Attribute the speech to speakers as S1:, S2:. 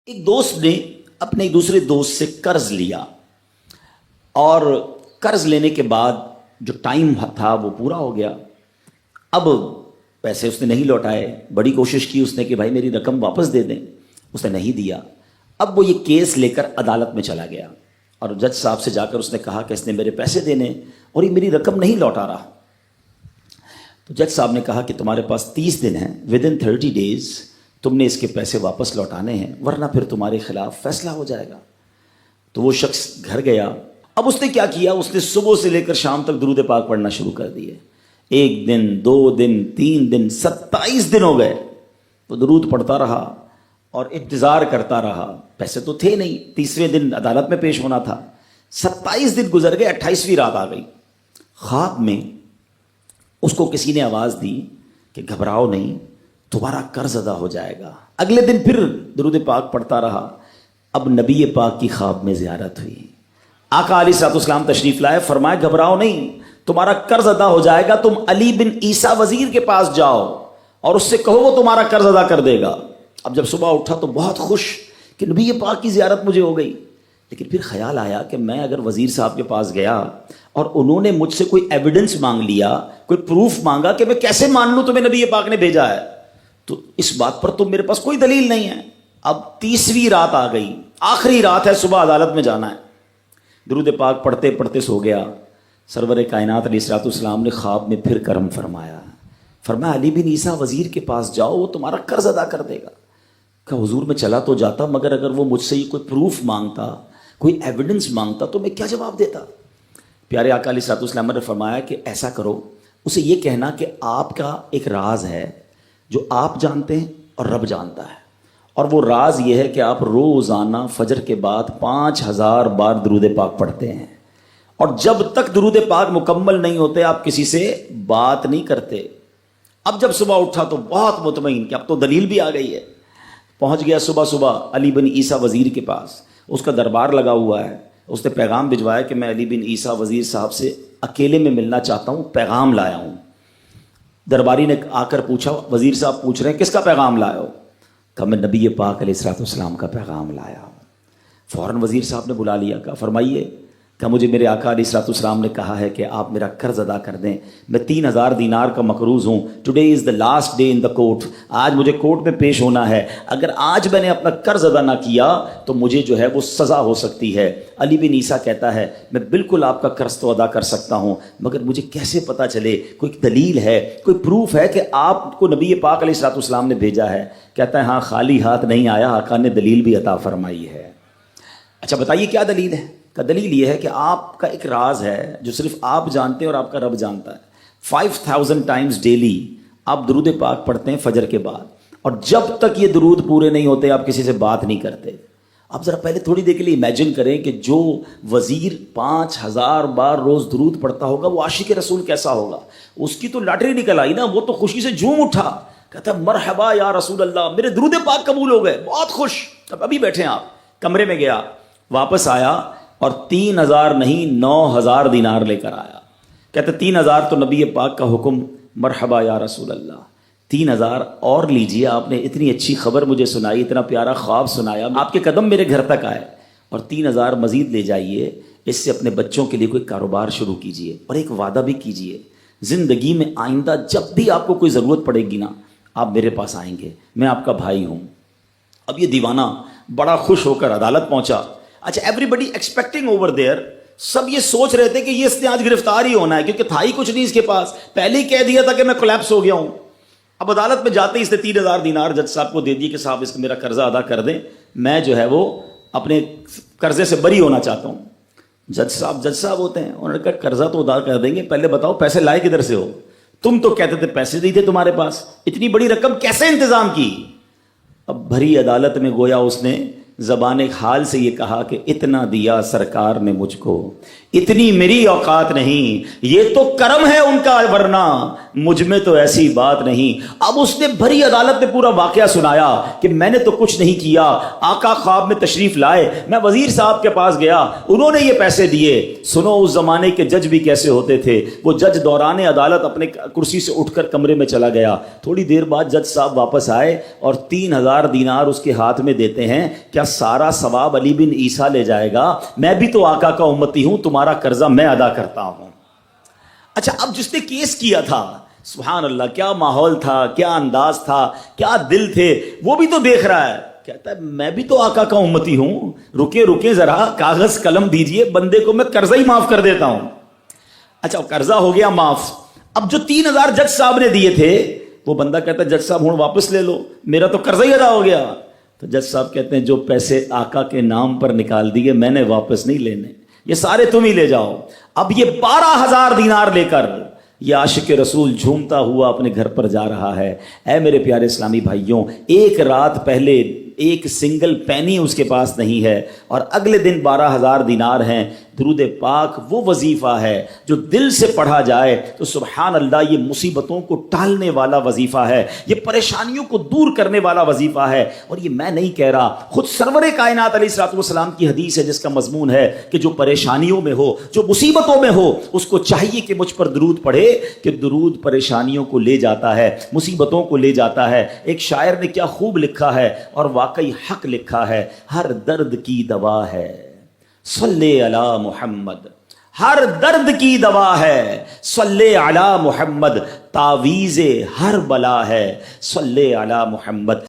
S1: ایک دوست نے اپنے ایک دوسرے دوست سے قرض لیا اور قرض لینے کے بعد جو ٹائم تھا وہ پورا ہو گیا. اب پیسے اس نے نہیں لوٹائے. بڑی کوشش کی اس نے کہ بھائی میری رقم واپس دے دیں, اس نے نہیں دیا. اب وہ یہ کیس لے کر عدالت میں چلا گیا اور جج صاحب سے جا کر اس نے کہا کہ اس نے میرے پیسے دینے اور یہ میری رقم نہیں لوٹا رہا. تو جج صاحب نے کہا کہ تمہارے پاس 30 دن ہیں, ود ان 30 days تم نے اس کے پیسے واپس لوٹانے ہیں, ورنہ پھر تمہارے خلاف فیصلہ ہو جائے گا. تو وہ شخص گھر گیا. اب اس نے کیا کیا, اس نے صبح سے لے کر شام تک درود پاک پڑھنا شروع کر دیے. 1 دن 2 دن 3 دن 27 دن ہو گئے. وہ درود پڑھتا رہا اور انتظار کرتا رہا. پیسے تو تھے نہیں, 30ویں دن عدالت میں پیش ہونا تھا. 27 دن گزر گئے, 28ویں رات آ گئی. خواب میں اس کو کسی نے آواز دی کہ گھبراؤ نہیں, تمہارا قرض ادا ہو جائے گا. اگلے دن پھر درود پاک پڑھتا رہا. اب نبی پاک کی خواب میں زیارت ہوئی. آقا علیہ الصلوۃ والسلام تشریف لائے, فرمائے گھبراؤ نہیں, تمہارا قرض ادا ہو جائے گا. تم علی بن عیسیٰ وزیر کے پاس جاؤ اور اس سے کہو وہ تمہارا قرض ادا کر دے گا. اب جب صبح اٹھا تو بہت خوش کہ نبی پاک کی زیارت مجھے ہو گئی. لیکن پھر خیال آیا کہ میں اگر وزیر صاحب کے پاس گیا اور انہوں نے مجھ سے کوئی ایویڈنس مانگ لیا, کوئی پروف مانگا, کہ میں کیسے مان لوں تمہیں نبی پاک نے بھیجا ہے, تو اس بات پر تو میرے پاس کوئی دلیل نہیں ہے. اب 30ویں رات آ گئی, آخری رات ہے, صبح عدالت میں جانا ہے. درود پاک پڑھتے پڑھتے سو گیا. سرور کائنات علیہ الصلوۃ والسلام نے خواب میں پھر کرم فرمایا. فرمایا علی بن عیسیٰ وزیر کے پاس جاؤ, وہ تمہارا قرض ادا کر دے گا. کہ حضور میں چلا تو جاتا, مگر اگر وہ مجھ سے یہ کوئی پروف مانگتا, کوئی ایویڈنس مانگتا, تو میں کیا جواب دیتا. پیارے آقا علیہ الصلوۃ والسلام نے فرمایا کہ ایسا کرو, اسے یہ کہنا کہ آپ کا ایک راز ہے جو آپ جانتے ہیں اور رب جانتا ہے, اور وہ راز یہ ہے کہ آپ روزانہ فجر کے بعد 5000 بار درود پاک پڑھتے ہیں, اور جب تک درود پاک مکمل نہیں ہوتے آپ کسی سے بات نہیں کرتے. اب جب صبح اٹھا تو بہت مطمئن کہ اب تو دلیل بھی آ گئی ہے. پہنچ گیا صبح صبح علی بن عیسیٰ وزیر کے پاس. اس کا دربار لگا ہوا ہے. اس نے پیغام بھجوایا کہ میں علی بن عیسیٰ وزیر صاحب سے اکیلے میں ملنا چاہتا ہوں, پیغام لایا ہوں. درباری نے آ کر پوچھا, وزیر صاحب پوچھ رہے ہیں کس کا پیغام لائے ہو؟ کہا میں نبی پاک علیہ الصلوۃ والسلام کا پیغام لایا ہوں. فوراً وزیر صاحب نے بلا لیا. کہا فرمائیے. کہ مجھے میرے آقا علیہ الصلوۃ والسلام نے کہا ہے کہ آپ میرا قرض ادا کر دیں. میں 3000 دینار کا مقروض ہوں. Today is the last day in the court. آج مجھے کورٹ میں پیش ہونا ہے. اگر آج میں نے اپنا قرض ادا نہ کیا تو مجھے جو ہے وہ سزا ہو سکتی ہے. علی بن عیسیٰ کہتا ہے میں بالکل آپ کا قرض تو ادا کر سکتا ہوں, مگر مجھے کیسے پتہ چلے, کوئی دلیل ہے, کوئی پروف ہے کہ آپ کو نبی پاک علیہ الصلوۃ والسلام نے بھیجا ہے؟ کہتا ہے ہاں, خالی ہاتھ نہیں آیا, آقا نے دلیل بھی عطا فرمائی ہے. اچھا بتائیے کیا دلیل ہے؟ کا دلیل یہ ہے کہ آپ کا ایک راز ہے جو صرف آپ جانتے ہیں اور آپ کا رب جانتا ہے. 5000 ٹائمز ڈیلی آپ درود پاک پڑھتے ہیں فجر کے بعد, اور جب تک یہ درود پورے نہیں ہوتے آپ کسی سے بات نہیں کرتے. آپ ذرا پہلے تھوڑی دیر کے لیے امیجن کریں کہ جو وزیر 5000 بار روز درود پڑھتا ہوگا وہ عاشق رسول کیسا ہوگا. اس کی تو لاٹری نکل آئی نا, وہ تو خوشی سے جھوم اٹھا, کہتا مرحبا یا رسول اللہ, میرے درود پاک قبول ہو گئے, بہت خوش. اب ابھی بیٹھے آپ, کمرے میں گیا, واپس آیا اور 3000 نہیں 9000 دینار لے کر آیا. کہتے 3000 تو نبی پاک کا حکم, مرحبا یا رسول اللہ, 3000 اور لیجئے, آپ نے اتنی اچھی خبر مجھے سنائی, اتنا پیارا خواب سنایا, آپ کے قدم میرے گھر تک آئے, اور 3000 مزید لے جائیے, اس سے اپنے بچوں کے لیے کوئی کاروبار شروع کیجئے, اور ایک وعدہ بھی کیجئے, زندگی میں آئندہ جب بھی آپ کو کوئی ضرورت پڑے گی نا, آپ میرے پاس آئیں گے, میں آپ کا بھائی ہوں. اب یہ دیوانہ بڑا خوش ہو کر عدالت پہنچا. اچھا everybody expecting over there, سب یہ سوچ رہے تھے کہ یہ اس نے آج گرفتار ہی ہونا ہے, کیونکہ تھا ہی کچھ نہیں اس کے پاس, پہلے ہی کہہ دیا تھا کہ میں کولیپس ہو گیا ہوں. اب عدالت میں جاتے ہی اس نے 3000 دینار جج صاحب کو دے دیے کہ صاحب اس کا میرا قرضہ ادا کر دیں, میں جو ہے وہ اپنے قرضے سے بری ہونا چاہتا ہوں. جج صاحب ہوتے ہیں, انہوں نے کہا قرضہ تو ادا کر دیں گے, پہلے بتاؤ پیسے لائے کدھر سے ہو؟ تم تو کہتے تھے پیسے نہیں تھے تمہارے پاس, اتنی بڑی رقم کیسے انتظام کی؟ اب بھری عدالت میں گویا اس نے زبان حال سے یہ کہا کہ اتنا دیا سرکار نے مجھ کو, اتنی میری اوقات نہیں، یہ تو کرم ہے ان کا، ورنہ مجھ میں تو ایسی بات نہیں۔ اب اس نے بھری عدالت میں پورا واقعہ سنایا کہ میں نے تو کچھ نہیں کیا، آقا خواب میں تشریف لائے، میں وزیر صاحب کے پاس گیا، انہوں نے یہ پیسے دیے۔ سنو اس زمانے کے جج بھی کیسے ہوتے تھے، وہ جج دوران عدالت اپنے کرسی سے اٹھ کر کمرے میں چلا گیا، تھوڑی دیر بعد جج صاحب واپس آئے اور 3000 دینار اس کے ہاتھ میں دیتے ہیں۔ کیا سارا ثواب علی بن عیسیٰ لے جائے گا؟ میں بھی تو آقا کا امتی ہوں، تمہارا قرضہ میں ادا کرتا ہوں۔ اچھا، اب جس نے کیس کیا تھا، سبحان اللہ، کیا ماحول تھا، کیا انداز تھا، کیا دل تھے، وہ بھی تو دیکھ رہا ہے، کہتا ہے میں بھی تو آقا کا امتی ہوں، رکے ذرا، کاغذ قلم دیجئے، بندے کو میں قرضہ ہی معاف کر دیتا ہوں۔ اچھا، قرضہ ہو گیا معاف۔ اب جو 3000 جج صاحب نے دیے تھے، وہ بندہ کہتا ہے جج صاحب ہوں واپس لے لو، میرا تو قرضہ ہی ادا ہو گیا۔ تو جج صاحب کہتے ہیں جو پیسے آقا کے نام پر نکال دیے میں نے واپس نہیں لینے، یہ سارے تم ہی لے جاؤ۔ اب یہ 12000 دینار لے کر یہ عاشق رسول جھومتا ہوا اپنے گھر پر جا رہا ہے۔ اے میرے پیارے اسلامی بھائیوں، ایک رات پہلے ایک سنگل پینی اس کے پاس نہیں ہے، اور اگلے دن 12000 دینار ہیں۔ درود پاک وہ وظیفہ ہے جو دل سے پڑھا جائے تو سبحان اللہ یہ مصیبتوں کو ٹالنے والا وظیفہ ہے، یہ پریشانیوں کو دور کرنے والا وظیفہ ہے۔ اور یہ میں نہیں کہہ رہا، خود سرور کائنات علیہ الصلوۃ والسلام کی حدیث ہے جس کا مضمون ہے کہ جو پریشانیوں میں ہو، جو مصیبتوں میں ہو، اس کو چاہیے کہ مجھ پر درود پڑھے، کہ درود پریشانیوں کو لے جاتا ہے، مصیبتوں کو لے جاتا ہے۔ ایک شاعر نے کیا خوب لکھا ہے، اور واقعی حق لکھا ہے، ہر درد کی دوا ہے صلی علی محمد، ہر درد کی دوا ہے صلی علی محمد، تعویذ ہر بلا ہے صلی علی محمد۔